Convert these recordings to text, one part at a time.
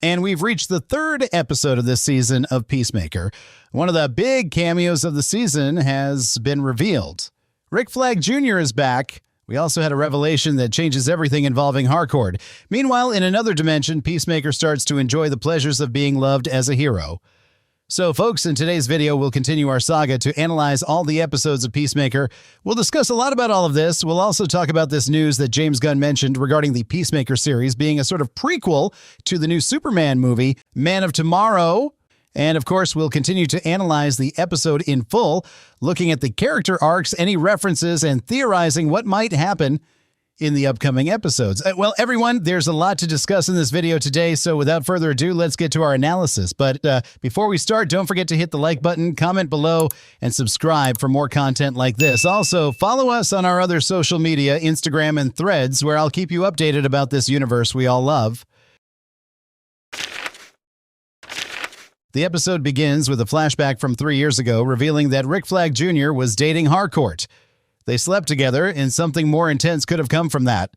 and we've reached the third episode of this season of Peacemaker. One of the big cameos of the season has been revealed. Rick Flag Jr. is back. We also had a revelation that changes everything involving Harcourt. Meanwhile, in another dimension, Peacemaker starts to enjoy the pleasures of being loved as a hero. So, folks, in today's video, we'll continue our saga to analyze all the episodes of Peacemaker. We'll discuss a lot about all of this. We'll also talk about this news that James Gunn mentioned regarding the Peacemaker series being a sort of prequel to the new Superman movie, Man of Tomorrow. And, of course, we'll continue to analyze the episode in full, looking at the character arcs, any references, and theorizing what might happen in the upcoming episodes. Well, everyone, there's a lot to discuss in this video today, so without further ado, let's get to our analysis. But before we start, don't forget to hit the like button, comment below, and subscribe for more content like this. Also, follow us on our other social media, Instagram and Threads, where I'll keep you updated about this universe we all love. The episode begins with a flashback from 3 years ago, revealing that Rick Flag Jr. was dating Harcourt. They slept together, and something more intense could have come from that.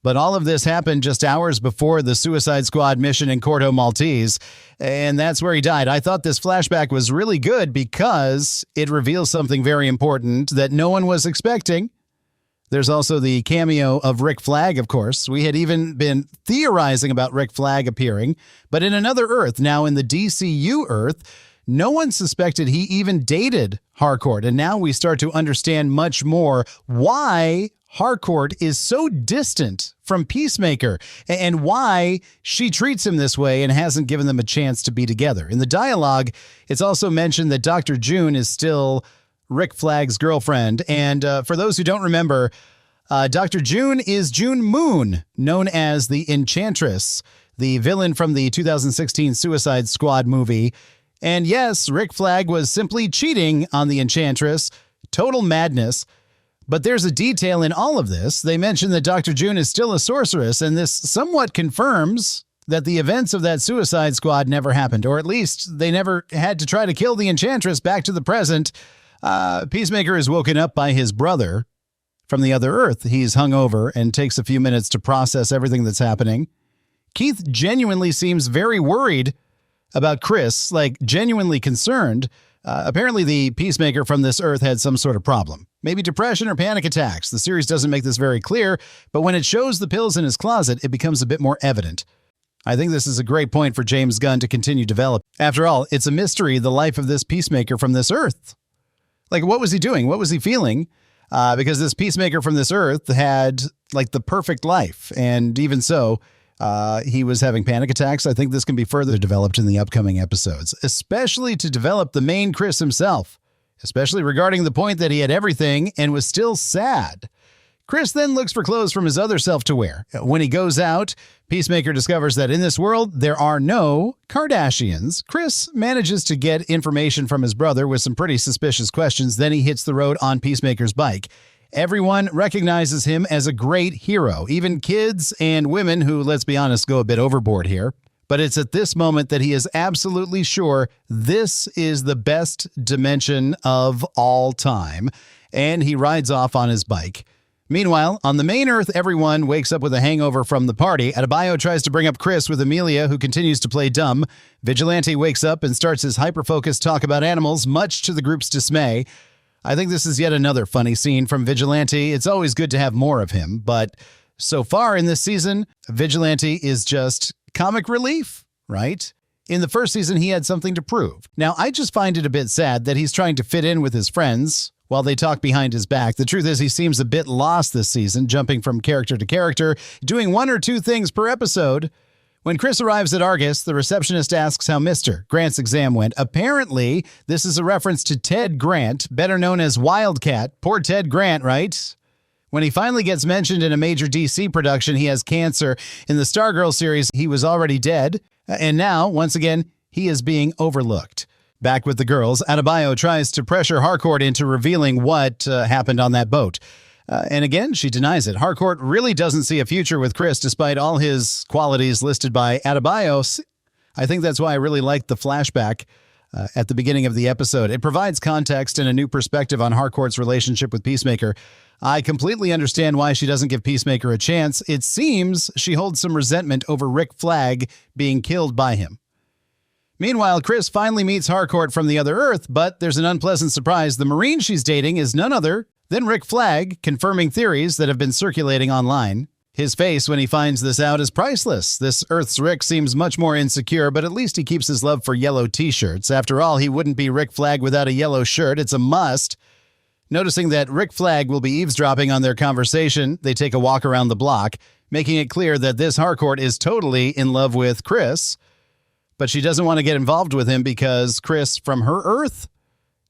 But all of this happened just hours before the Suicide Squad mission in Corto Maltese, and that's where he died. I thought this flashback was really good because it reveals something very important that no one was expecting. There's also the cameo of Rick Flag, of course. We had even been theorizing about Rick Flag appearing, but in another Earth, now in the DCU Earth, no one suspected he even dated Harcourt, and now we start to understand much more why Harcourt is so distant from Peacemaker and why she treats him this way and hasn't given them a chance to be together. In the dialogue, it's also mentioned that Dr. June is still Rick Flag's girlfriend, and for those who don't remember, Dr. June is June Moon, known as the Enchantress, the villain from the 2016 Suicide Squad movie. And yes, Rick Flag was simply cheating on the Enchantress. Total madness. But there's a detail in all of this. They mention that Dr. June is still a sorceress, and this somewhat confirms that the events of that Suicide Squad never happened, or at least they never had to try to kill the Enchantress. Back to the present. Peacemaker is woken up by his brother from the other Earth. He's hungover and takes a few minutes to process everything that's happening. Keith genuinely seems very worried about Chris, like genuinely concerned. Apparently the Peacemaker from this Earth had some sort of problem. Maybe depression or panic attacks. The series doesn't make this very clear, but when it shows the pills in his closet, it becomes a bit more evident. I think this is a great point for James Gunn to continue developing. After all, it's a mystery, the life of this Peacemaker from this Earth. Like, what was he doing? What was he feeling? Because this Peacemaker from this Earth had, like, the perfect life. And even so, he was having panic attacks. I think this can be further developed in the upcoming episodes, especially to develop the main Chris himself, especially regarding the point that he had everything and was still sad. Chris then looks for clothes from his other self to wear. When he goes out, Peacemaker discovers that in this world, there are no Kardashians. Chris manages to get information from his brother with some pretty suspicious questions. Then he hits the road on Peacemaker's bike. Everyone recognizes him as a great hero, even kids and women who, let's be honest, go a bit overboard here. But it's at this moment that he is absolutely sure this is the best dimension of all time, and he rides off on his bike. Meanwhile, on the main Earth, everyone wakes up with a hangover from the party. Adebayo tries to bring up Chris with Amelia, who continues to play dumb. Vigilante wakes up and starts his hyper-focused talk about animals, much to the group's dismay. I think this is yet another funny scene from Vigilante. It's always good to have more of him, but so far in this season, Vigilante is just comic relief, right? In the first season, he had something to prove. Now, I just find it a bit sad that he's trying to fit in with his friends while they talk behind his back. The truth is, he seems a bit lost this season, jumping from character to character, doing one or two things per episode. When Chris arrives at Argus, the receptionist asks how Mr. Grant's exam went. Apparently, this is a reference to Ted Grant, better known as Wildcat. Poor Ted Grant, right? When he finally gets mentioned in a major DC production, he has cancer. In the Stargirl series, he was already dead. And now, once again, he is being overlooked. Back with the girls, Adebayo tries to pressure Harcourt into revealing what happened on that boat. And again, she denies it. Harcourt really doesn't see a future with Chris despite all his qualities listed by Adebayo. I think that's why I really liked the flashback at the beginning of the episode. It provides context and a new perspective on Harcourt's relationship with Peacemaker. I completely understand why she doesn't give Peacemaker a chance. It seems she holds some resentment over Rick Flag being killed by him. Meanwhile, Chris finally meets Harcourt from the other Earth, but there's an unpleasant surprise. The Marine she's dating is none other than Rick Flag, confirming theories that have been circulating online. His face when he finds this out is priceless. This Earth's Rick seems much more insecure, but at least he keeps his love for yellow t-shirts. After all, he wouldn't be Rick Flag without a yellow shirt. It's a must. Noticing that Rick Flag will be eavesdropping on their conversation, they take a walk around the block, making it clear that this Harcourt is totally in love with Chris, but she doesn't want to get involved with him because Chris from her Earth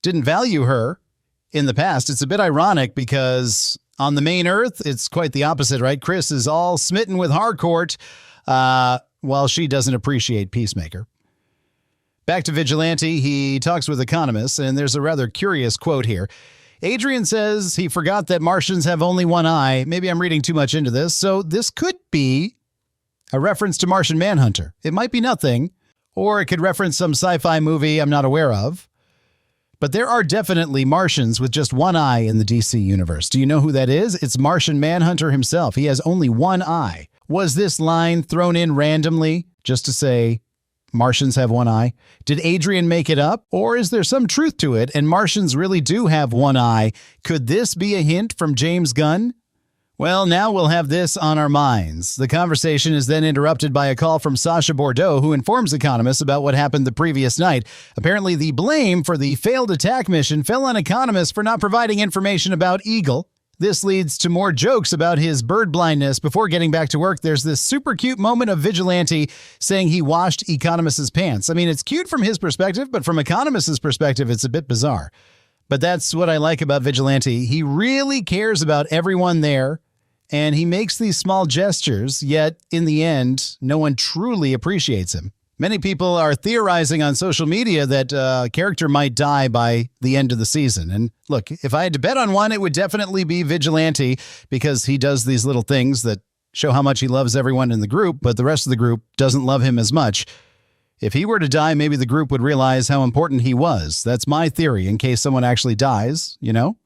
didn't value her in the past. It's a bit ironic because on the main Earth, it's quite the opposite, right? Chris is all smitten with Harcourt, while she doesn't appreciate Peacemaker. Back to Vigilante, he talks with economists, and there's a rather curious quote here. Adrian says he forgot that Martians have only one eye. Maybe I'm reading too much into this, so this could be a reference to Martian Manhunter. It might be nothing, or it could reference some sci-fi movie I'm not aware of. But there are definitely Martians with just one eye in the DC universe. Do you know who that is? It's Martian Manhunter himself. He has only one eye. Was this line thrown in randomly just to say Martians have one eye? Did Adrian make it up? Or is there some truth to it and Martians really do have one eye? Could this be a hint from James Gunn? Well, now we'll have this on our minds. The conversation is then interrupted by a call from Sasha Bordeaux, who informs economists about what happened the previous night. Apparently, the blame for the failed attack mission fell on economists for not providing information about Eagle. This leads to more jokes about his bird blindness. Before getting back to work, there's this super cute moment of Vigilante saying he washed economist's pants. I mean, it's cute from his perspective, but from economist's perspective, it's a bit bizarre. But that's what I like about Vigilante. He really cares about everyone there, and he makes these small gestures, yet in the end, no one truly appreciates him. Many people are theorizing on social media that a character might die by the end of the season. And look, if I had to bet on one, it would definitely be Vigilante, because he does these little things that show how much he loves everyone in the group, but the rest of the group doesn't love him as much. If he were to die, maybe the group would realize how important he was. That's my theory, in case someone actually dies, you know?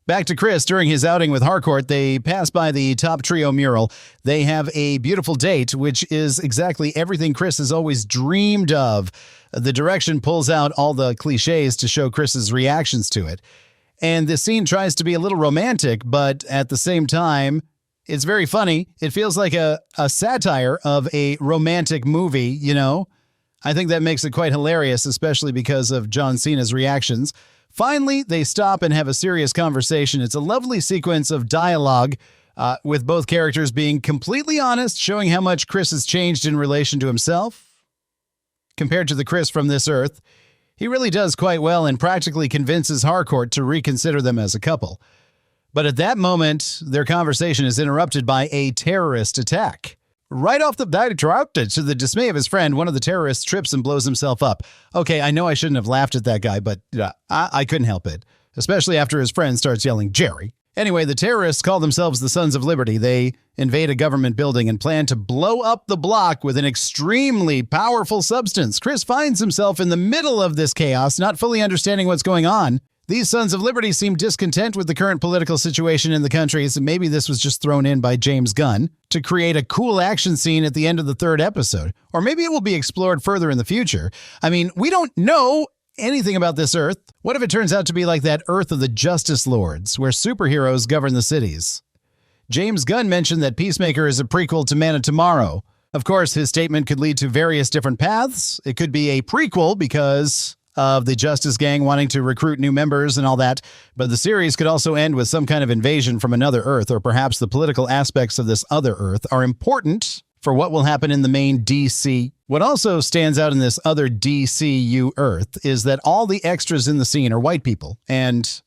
Back to Chris. During his outing with Harcourt, they pass by the Top Trio mural. They have a beautiful date, which is exactly everything Chris has always dreamed of. The direction pulls out all the cliches to show Chris's reactions to it. And the scene tries to be a little romantic, but at the same time, it's very funny. It feels like a satire of a romantic movie, you know? I think that makes it quite hilarious, especially because of John Cena's reactions. Finally, they stop and have a serious conversation. It's a lovely sequence of dialogue with both characters being completely honest, showing how much Chris has changed in relation to himself. Compared to the Chris from this Earth, he really does quite well and practically convinces Harcourt to reconsider them as a couple. But at that moment, their conversation is interrupted by a terrorist attack. Right off the bat, interrupted. To the dismay of his friend, one of the terrorists trips and blows himself up. Okay, I know I shouldn't have laughed at that guy, but I couldn't help it. Especially after his friend starts yelling, Jerry. Anyway, the terrorists call themselves the Sons of Liberty. They invade a government building and plan to blow up the block with an extremely powerful substance. Chris finds himself in the middle of this chaos, not fully understanding what's going on. These Sons of Liberty seem discontent with the current political situation in the country, so maybe this was just thrown in by James Gunn to create a cool action scene at the end of the third episode. Or maybe it will be explored further in the future. I mean, we don't know anything about this Earth. What if it turns out to be like that Earth of the Justice Lords, where superheroes govern the cities? James Gunn mentioned that Peacemaker is a prequel to Man of Tomorrow. Of course, his statement could lead to various different paths. It could be a prequel because of the Justice Gang wanting to recruit new members and all that, but the series could also end with some kind of invasion from another Earth, or perhaps the political aspects of this other Earth are important for what will happen in the main DC. What also stands out in this other DCU Earth is that all the extras in the scene are white people, and,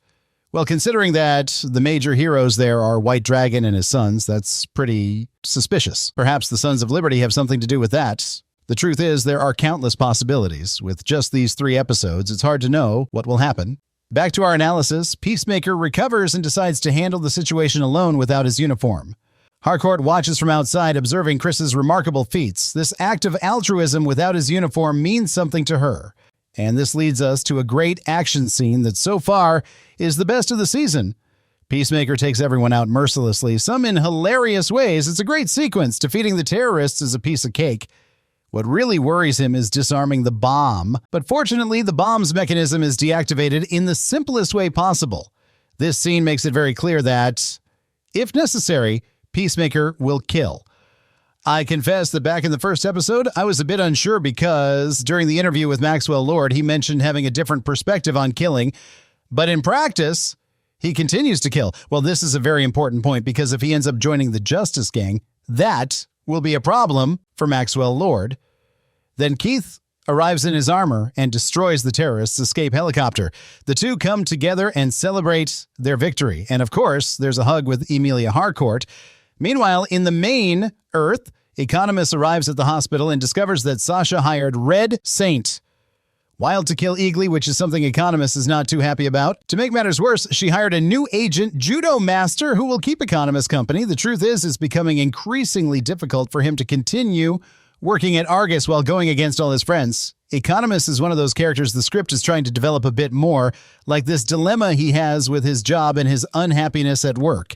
well, considering that the major heroes there are White Dragon and his sons, that's pretty suspicious. Perhaps the Sons of Liberty have something to do with that. The truth is, there are countless possibilities. With just these 3 episodes, it's hard to know what will happen. Back to our analysis, Peacemaker recovers and decides to handle the situation alone without his uniform. Harcourt watches from outside, observing Chris's remarkable feats. This act of altruism without his uniform means something to her. And this leads us to a great action scene that so far is the best of the season. Peacemaker takes everyone out mercilessly, some in hilarious ways. It's a great sequence. Defeating the terrorists is a piece of cake. What really worries him is disarming the bomb. But fortunately, the bomb's mechanism is deactivated in the simplest way possible. This scene makes it very clear that, if necessary, Peacemaker will kill. I confess that back in the first episode, I was a bit unsure because during the interview with Maxwell Lord, he mentioned having a different perspective on killing. But in practice, he continues to kill. Well, this is a very important point because if he ends up joining the Justice Gang, that will be a problem for Maxwell Lord. Then Keith arrives in his armor and destroys the terrorists' escape helicopter. The two come together and celebrate their victory. And of course, there's a hug with Emilia Harcourt. Meanwhile, in the main Earth, Economist arrives at the hospital and discovers that Sasha hired Red Saint. Wild to kill Eagly, which is something Economist is not too happy about. To make matters worse, she hired a new agent, Judo Master, who will keep Economist company. The truth is, it's becoming increasingly difficult for him to continue working at Argus while going against all his friends. Economist is one of those characters the script is trying to develop a bit more, like this dilemma he has with his job and his unhappiness at work.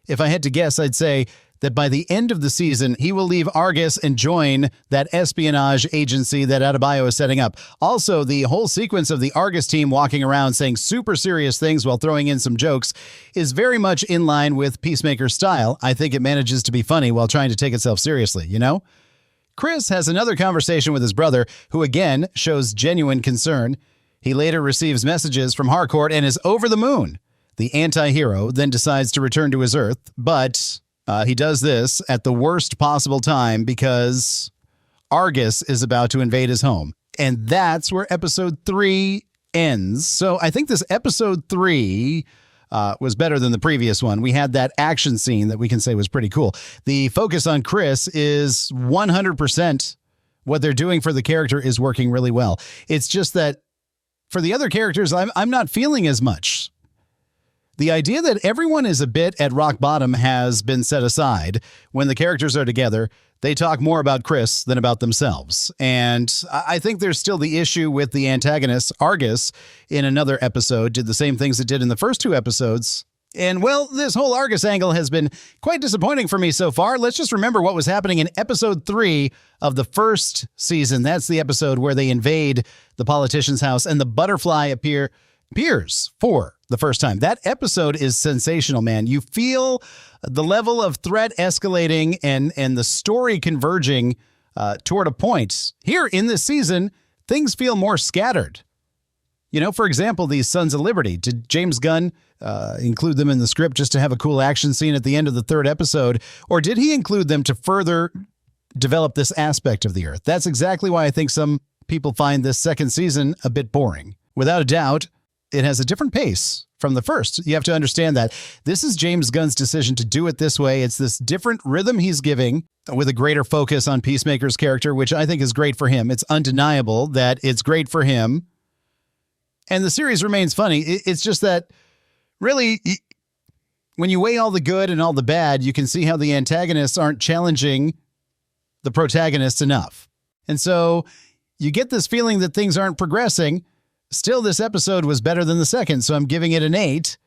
If I had to guess, I'd say that by the end of the season, he will leave Argus and join that espionage agency that Adebayo is setting up. Also, the whole sequence of the Argus team walking around saying super serious things while throwing in some jokes is very much in line with Peacemaker's style. I think it manages to be funny while trying to take itself seriously, you know? Chris has another conversation with his brother, who again shows genuine concern. He later receives messages from Harcourt and is over the moon. The anti-hero then decides to return to his Earth, but he does this at the worst possible time because Argus is about to invade his home. And that's where episode 3 ends. So I think this episode 3 was better than the previous one. We had that action scene that we can say was pretty cool. The focus on Chris is 100%. What they're doing for the character is working really well. It's just that for the other characters, I'm not feeling as much. The idea that everyone is a bit at rock bottom has been set aside. When the characters are together, they talk more about Chris than about themselves. And I think there's still the issue with the antagonist, Argus, in another episode, did the same things it did in the first 2 episodes. And, well, this whole Argus angle has been quite disappointing for me so far. Let's just remember what was happening in episode 3 of the first season. That's the episode where they invade the politician's house and the butterfly appears for the first time. That episode is sensational, man. You feel the level of threat escalating and the story converging toward a point. Here in this season, things feel more scattered. You know, for example, these Sons of Liberty. Did James Gunn include them in the script just to have a cool action scene at the end of the 3rd episode? Or did he include them to further develop this aspect of the Earth? That's exactly why I think some people find this 2nd season a bit boring. Without a doubt, it has a different pace from the first. You have to understand that this is James Gunn's decision to do it this way. It's this different rhythm he's giving with a greater focus on Peacemaker's character, which I think is great for him. It's undeniable that it's great for him. And the series remains funny. It's just that, really, when you weigh all the good and all the bad, you can see how the antagonists aren't challenging the protagonists enough. And so you get this feeling that things aren't progressing. Still, this episode was better than the second, so I'm giving it an 8.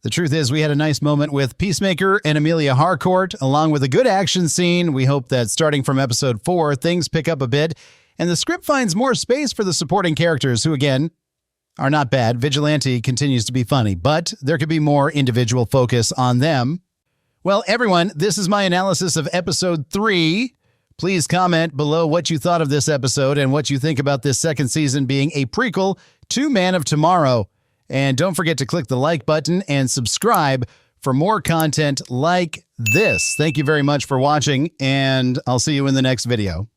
The truth is, we had a nice moment with Peacemaker and Emilia Harcourt, along with a good action scene. We hope that starting from episode 4, things pick up a bit, and the script finds more space for the supporting characters, who, again, are not bad. Vigilante continues to be funny, but there could be more individual focus on them. Well, everyone, this is my analysis of episode 3. Please comment below what you thought of this episode and what you think about this 2nd season being a prequel to Man of Tomorrow. And don't forget to click the like button and subscribe for more content like this. Thank you very much for watching, and I'll see you in the next video.